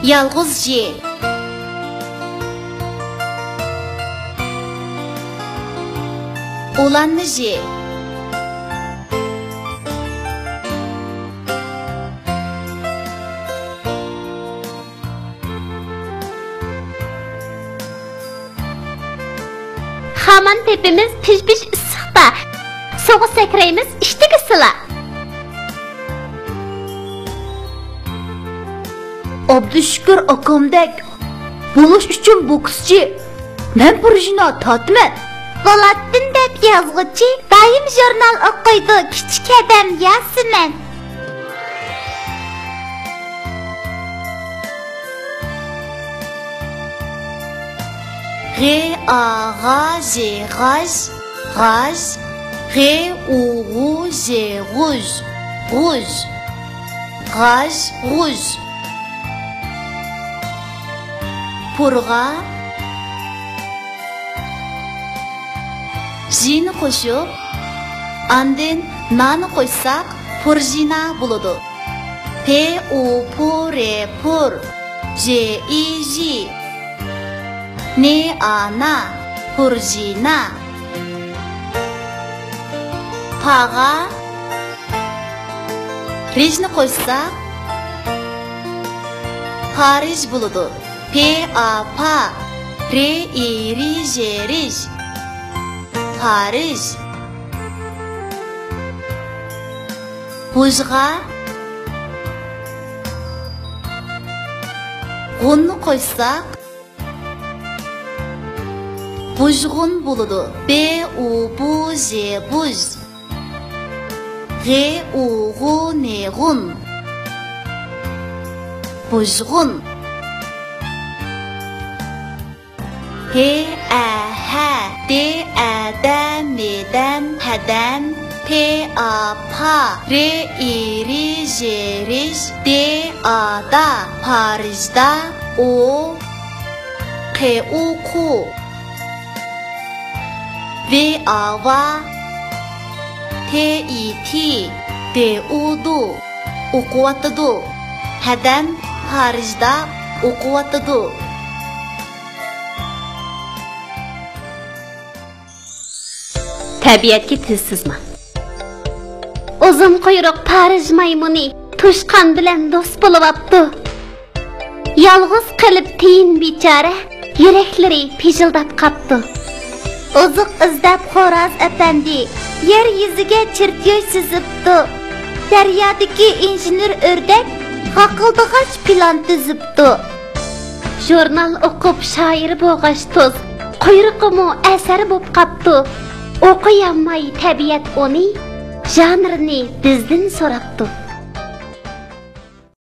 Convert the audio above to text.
Yalğızcı. Ulanıcı. Haman tepimiz piş-piş ıssıqda. Soğuk sekreyimiz iştik ısıla. Abdüşkür akamdek buluş üçün boksçı. Ben projina tatmen. Volattin dep yazgıcı daim jurnal okuydu küçük adam Yasemen. G A G J Gaj Gaj G U Ru J Rouge Rouge Gaj Rouge Purga Jini qo'shib andin nani qo'ysak purjina bo'ladi. P U P R Pur J I J Ne ana purjina Paga Rijni qo'ysak Parij bo'ladi. P A P R I R J Rij Parij Bujga Gunni qo'ysak Bujgun bo'ladi. B U B J Buj G U G Ne Gun Bujgun H A H D A D M D Hadan P A P R I R J Rij D A Da Parijda O Q U Q V A V T I T D U Du o'qiyotidu. Hadan Parijda o'qiyotidu. Tabiatga tilsizman. Uzun quyruq Parij maymuni to'shqon bilan do'st bo'libdi. Yolg'iz qilib tiyin bechora, yuraklari pijildab qapti. Oziq izlab Xo'roz apandi yer yuziga chirtyoy sizibdi. Daryodagi injener o'rdak haqildag'ach plan tuzibdi. Jurnal o'qib shoir bo'g'ash to'z, quyruqimi asari bo'lib qapti. O'qiyolmay tabiat uni janrini bizdan so'rabdi.